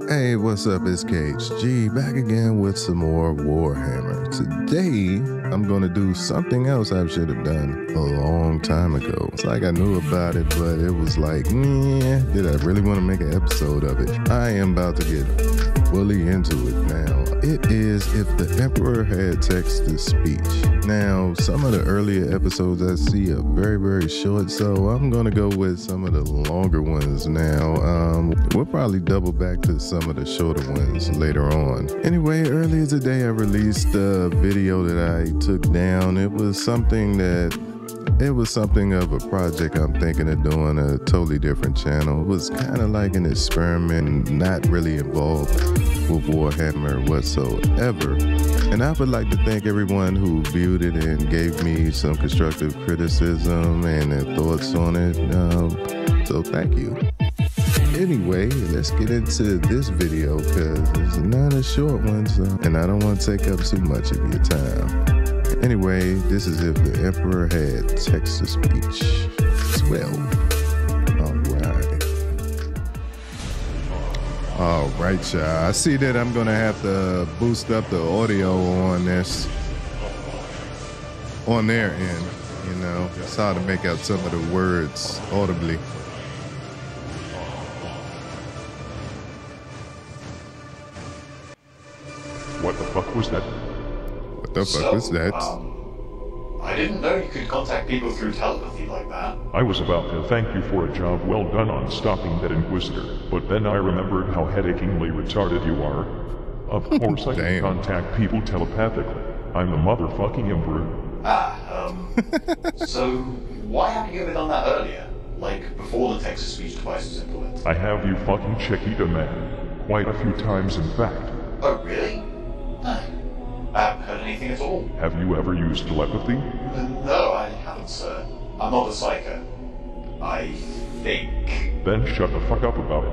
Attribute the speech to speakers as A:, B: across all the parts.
A: Hey, what's up? It's KHG back again with some more Warhammer. Today, I'm gonna do something else I should have done a long time ago. It's like I knew about it, but it was like, did I really want to make an episode of it? I am about to get fully into it now. It is If the Emperor Had Text-to-Speech. Now, some of the earlier episodes I see are very, very short, so I'm gonna go with some of the longer ones now. We'll probably double back to some of the shorter ones later on. Anyway, earlier today I released a video that I took down. It was something of a project I'm thinking of doing, a totally different channel. It was kind of like an experiment, not really involved with Warhammer whatsoever. And I would like to thank everyone who viewed it and gave me some constructive criticism and their thoughts on it. So thank you. Anyway, let's get into this video because it's not a short one, and I don't want to take up too much of your time. Anyway, this is If the Emperor Had Text-to-Speech 12. Alright, y'all. I see that I'm gonna have to boost up the audio on this, on their end, you know. It's hard to make out some of the words audibly.
B: What the fuck was that?
A: What the fuck was that?
C: I didn't know you could contact people through telepathy like that.
B: I was about to thank you for a job well done on stopping that Inquisitor, but then I remembered how headachingly retarded you are. Of course I can contact people telepathically. I'm the motherfucking Emperor.
C: So why haven't you ever done that earlier? Like, before the text-to-speech device was implemented?
B: I have you fucking Chiquita man. Quite a few times in fact.
C: Oh, really? I haven't heard anything at all.
B: Have you ever used telepathy?
C: No, I haven't, sir. I'm not a psycho. I think.
B: Then shut the fuck up about it.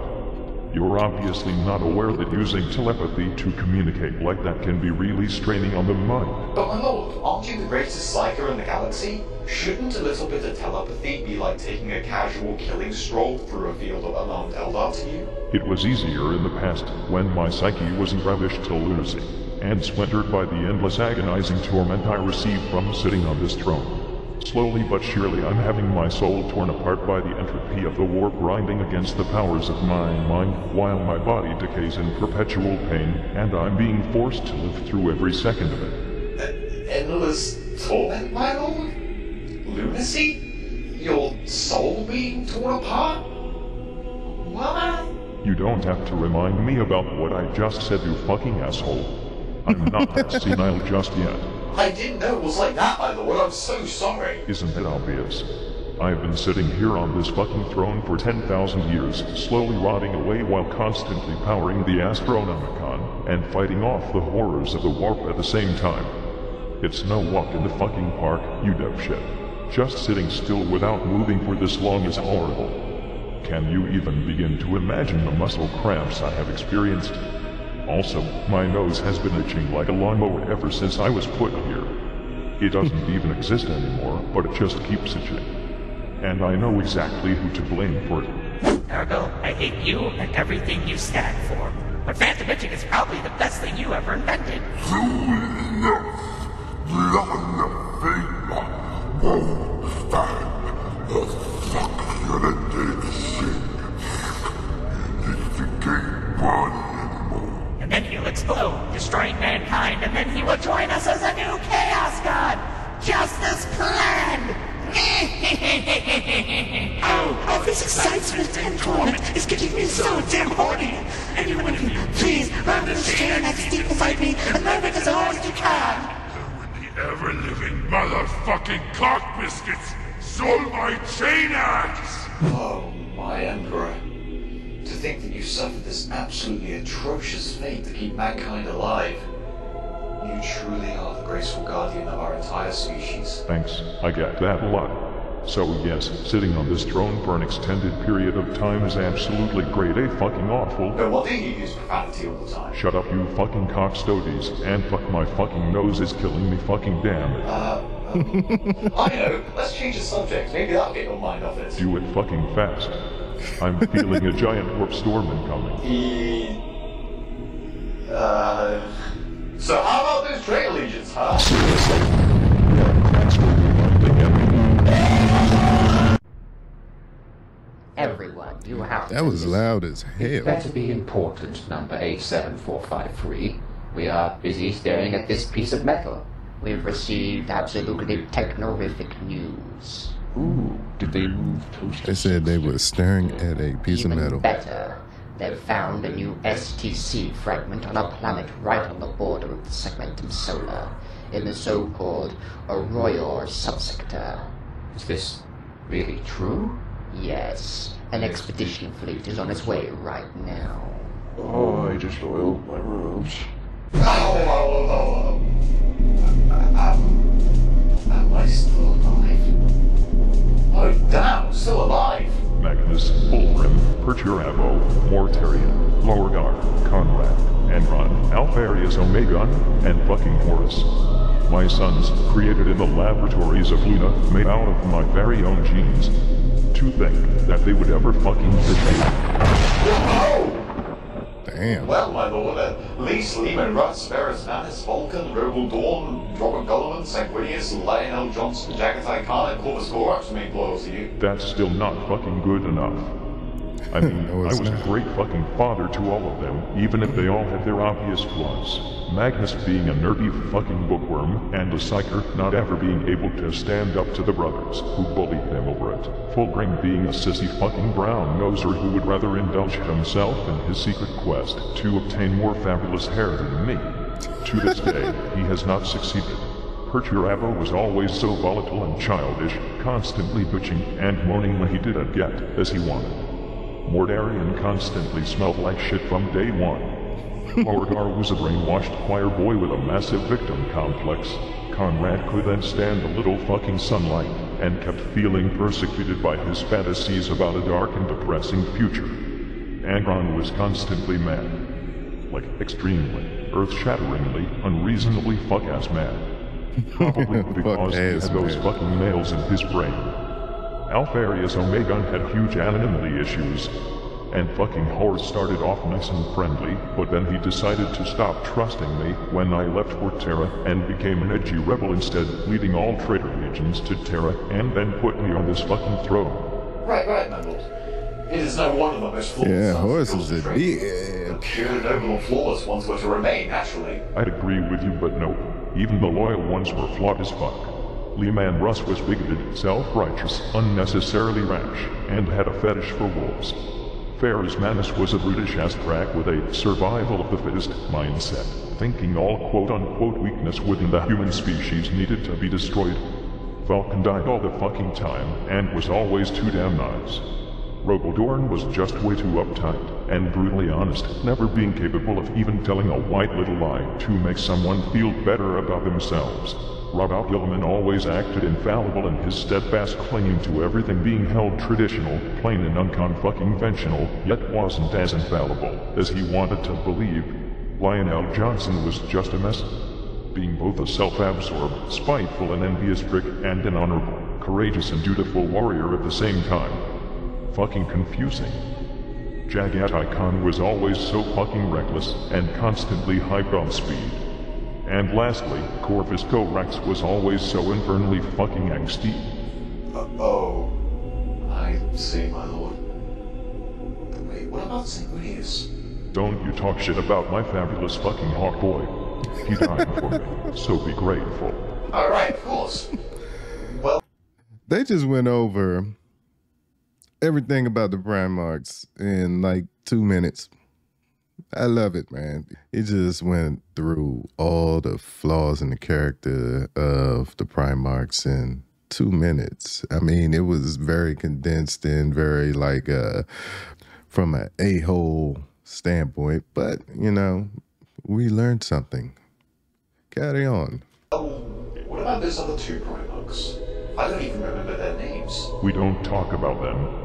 B: You're obviously not aware that using telepathy to communicate like that can be really straining on the mind.
C: But my lord, aren't you the greatest psycho in the galaxy? Shouldn't a little bit of telepathy be like taking a casual killing stroll through a field of alarmed Eldar to you?
B: It was easier in the past, when my psyche wasn't ravished to lunacy, and splintered by the endless agonizing torment I received from sitting on this throne. Slowly but surely I'm having my soul torn apart by the entropy of the warp grinding against the powers of my mind, while my body decays in perpetual pain, and I'm being forced to live through every second of it.
C: Endless torment, my lord? Lunacy? Your soul being torn apart? What?
B: You don't have to remind me about what I just said, you fucking asshole. I'm not that senile just yet.
C: I didn't know it was like that, my lord. I'm so sorry.
B: Isn't it obvious? I've been sitting here on this fucking throne for 10,000 years, slowly rotting away while constantly powering the Astronomicon and fighting off the horrors of the warp at the same time. It's no walk in the fucking park, you dipshit. Just sitting still without moving for this long is horrible. Can you even begin to imagine the muscle cramps I have experienced? Also, my nose has been itching like a lawnmower ever since I was put here. It doesn't even exist anymore, but it just keeps itching. And I know exactly who to blame for it.
D: Ergo, I hate you and everything you stand for. But phantom itching is probably the best thing you ever invented. And then he'll explode, destroying mankind, and then he will join us as a new Chaos God! Just as planned! Oh, this excitement and torment is getting me so damn horny! Anyone can please run this chair next deep beside me and move it as hard as you can!
E: The ever-living motherfucking cock biscuits stole my chain axe!
C: Oh, my Emperor. To think that you suffered this absolutely atrocious fate to keep mankind alive. You truly are the graceful guardian of our entire species.
B: Thanks, I get that a lot. So yes, sitting on this throne for an extended period of time is absolutely grade A fucking awful.
C: No wonder you use profanity all the time.
B: Shut up, you fucking cockstogies, and fuck my fucking nose is killing me fucking damn it.
C: I know, let's change the subject, maybe that'll get your mind off it.
B: Do it fucking fast. I'm feeling a giant warp storm incoming.
C: So how about those trade allegiance, huh?
F: Everyone, you have to...
A: That was loud as
F: It
A: hell.
F: better be important, number 87453. We are busy staring at this piece of metal. We've received absolutely technorific news.
G: Ooh, did they move toasters?
A: They said they were staring at a piece of
F: Even
A: metal.
F: better, they've found a new STC fragment on a planet right on the border of the Segmentum Solar, in the so-called Arroyor subsector.
G: Is this really true?
F: Yes, an expedition fleet is on its way right now.
G: Oh, I just oiled my robes.
C: Am I still alive? Oh, damn, still alive.
B: Magnus, Fulgrim, Perturabo, Mortarion, Lorgar, Conrad, Angron, Alpharius Omegon, and fucking Horus. My sons, created in the laboratories of Luna, made out of my very own genes. To think that they would ever fucking betray me.
A: Damn.
C: Well, my lord, Lease, Lehman, Russ, Ferris, Manus, Vulcan, Roble Dawn, Robert Gullivan, Sanguinius, Lionel Johnson, Jagatai Khan, and Corvus Gorax remain loyal to you.
B: That's still not fucking good enough. I mean,
A: No,
B: I
A: it's
B: was
A: not.
B: a great fucking father to all of them, even if they all had their obvious flaws. Magnus being a nerdy fucking bookworm, and a psyker not ever being able to stand up to the brothers who bullied them over it. Fulgrim being a sissy fucking brown noser who would rather indulge himself in his secret quest to obtain more fabulous hair than me. To this day, he has not succeeded. Perturabo was always so volatile and childish, constantly bitching and moaning when he didn't get as he wanted. Mordarian constantly smelled like shit from day one. Lorgar was a brainwashed choir boy with a massive victim complex. Conrad couldn't stand a little fucking sunlight, and kept feeling persecuted by his fantasies about a dark and depressing future. Angron was constantly mad. Like extremely, earth-shatteringly, unreasonably fuck-ass mad. Probably because he had
A: Fuck-ass
B: those
A: mad.
B: fucking nails in his brain. Alpharius Omegon had huge anonymity issues, and fucking Horus started off nice and friendly, but then he decided to stop trusting me when I left for Terra and became an edgy rebel instead, leading all traitor legions to Terra and then put me on this fucking throne.
C: Right, my lord. It is no wonder the most flawless
A: Yeah,
C: sons
A: Horus
C: of
A: is a
C: the trade.
A: dick.
C: The pure, noble, and flawless ones were to remain, naturally.
B: I'd agree with you, but no. Even the loyal ones were flawed as fuck. Leman Russ was bigoted, self-righteous, unnecessarily rash, and had a fetish for wolves. Ferris Manus was a brutish-ass crack with a survival of the fittest mindset, thinking all quote-unquote weakness within the human species needed to be destroyed. Vulcan died all the fucking time, and was always too damn nice. Rogodorn was just way too uptight, and brutally honest, never being capable of even telling a white little lie to make someone feel better about themselves. Robert Gilliman always acted infallible in his steadfast claim to everything being held traditional, plain and unconfucking-ventional, yet wasn't as infallible as he wanted to believe. Lionel Johnson was just a mess, being both a self-absorbed, spiteful and envious prick and an honorable, courageous and dutiful warrior at the same time. Fucking confusing. Jagatai Khan was always so fucking reckless and constantly hyped on speed. And lastly, Corvus Gorax was always so infernally fucking angsty.
C: Oh, I see, my lord. Wait, what about Sanguinius?
B: Don't you talk shit about my fabulous fucking hawk boy. He died for me, so be grateful.
C: Alright, of course. Well,
A: They just went over everything about the Primarchs in like 2 minutes. I love it, man. He just went through all the flaws in the character of the Primarchs in 2 minutes. I mean, it was very condensed and very like from an a-hole standpoint, but you know, we learned something. Carry on.
C: what about those other two Primarchs? I don't even remember their names.
B: We don't talk about them.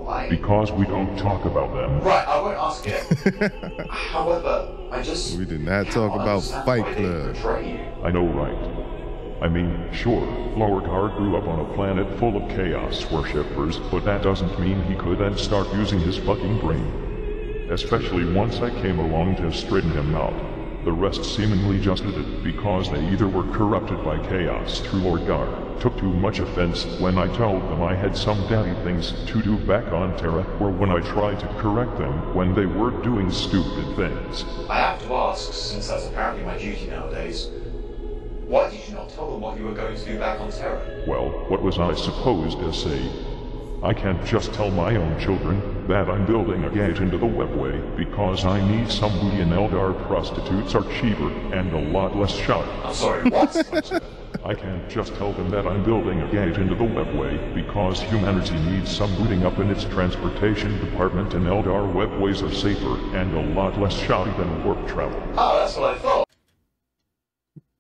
C: Why?
B: Because we don't talk about them.
C: Right, I won't ask it. However, I just...
A: We did not
C: can't
A: talk about
C: understand
A: Fight
C: why they
A: Club.
C: betray you.
B: I know, right? I mean, sure, Lorgar grew up on a planet full of chaos worshippers, but that doesn't mean he couldn't start using his fucking brain. especially once I came along to straighten him out. The rest seemingly just did it because they either were corrupted by chaos through Orgar, took too much offense when I told them I had some daddy things to do back on Terra, or when I tried to correct them when they were doing stupid things.
C: I have to ask, since that's apparently my duty nowadays, why did you not tell them what you were going to do back on Terra?
B: Well, what was I supposed to say? I can't just tell my own children that I'm building a gate into the webway because I need some booty and Eldar prostitutes are cheaper and a lot less shoddy.
C: I'm sorry, what?
B: I can't just tell them that I'm building a gate into the webway because humanity needs some booting up in its transportation department and Eldar webways are safer and a lot less shoddy than warp travel.
C: Oh, that's what I thought.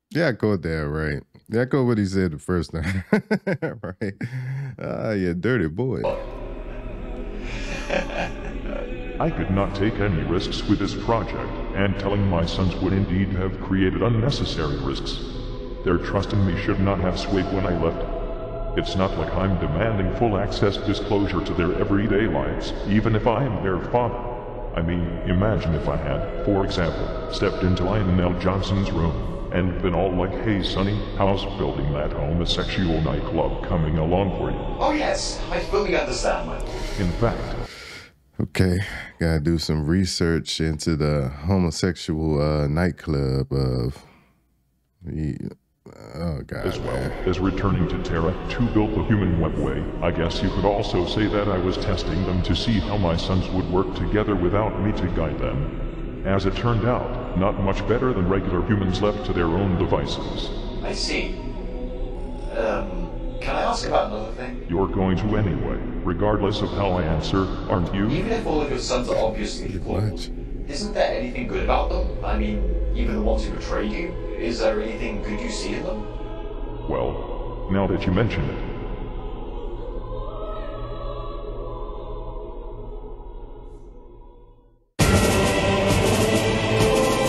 A: Yeah, I caught that right. Yeah, I caught what he said the first time. Right. Ah, you dirty boy.
B: I could not take any risks with this project, and telling my sons would indeed have created unnecessary risks. Their trust in me should not have swayed when I left. It's not like I'm demanding full access disclosure to their everyday lives, even if I am their father. I mean, imagine if I had, for example, stepped into Lionel Johnson's room and been all like, hey sonny, how's building that homosexual nightclub coming along for you?
C: Oh yes, I fully understand, man.
B: In fact...
A: Okay, gotta do some research into the homosexual nightclub of... Oh god,
B: as well as returning to Terra to build the human webway. I guess you could also say that I was testing them to see how my sons would work together without me to guide them. As it turned out, not much better than regular humans left to their own devices.
C: I see. Can I ask about another thing?
B: You're going to anyway, regardless of how I answer, aren't you?
C: Even if all of your sons are obviously flawed, isn't there anything good about them? I mean, even the ones who betrayed you? Is there anything good you see in them?
B: Well, now that you mention it.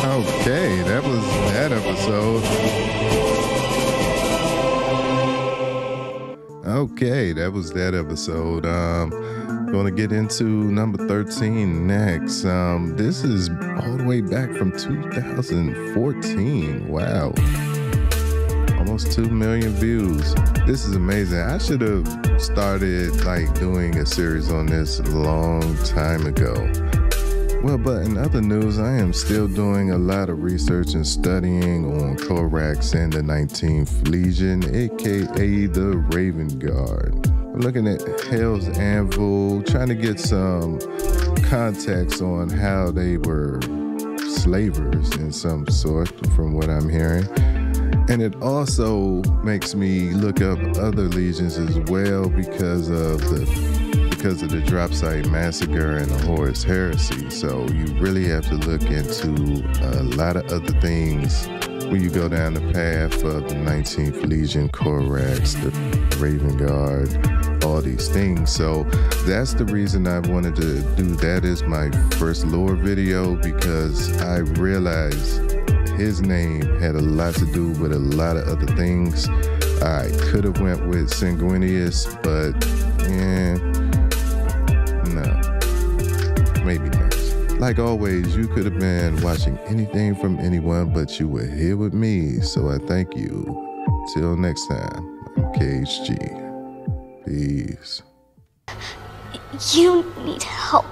A: Okay, that was that episode. Okay, that was that episode. Going to get into number 13 next. This is all the way back from 2014. Wow. Almost 2 million views. This is amazing. I should have started like doing a series on this a long time ago. Well, but in other news, I am still doing a lot of research and studying on Korax and the 19th Legion, aka the Raven Guard. I'm looking at Hell's Anvil, trying to get some context on how they were slavers in some sort, from what I'm hearing. And it also makes me look up other legions as well because of the drop site massacre and the Horus heresy. So you really have to look into a lot of other things when you go down the path of the 19th Legion, Korax, the Raven Guard, all these things. So that's the reason I wanted to do that as my first lore video, because I realized his name had a lot to do with a lot of other things. I could have went with Sanguinius, but yeah, no, maybe not. Like always, you could have been watching anything from anyone, but you were here with me, so I thank you. Till next time, I'm KHG. Peace.
H: You need help.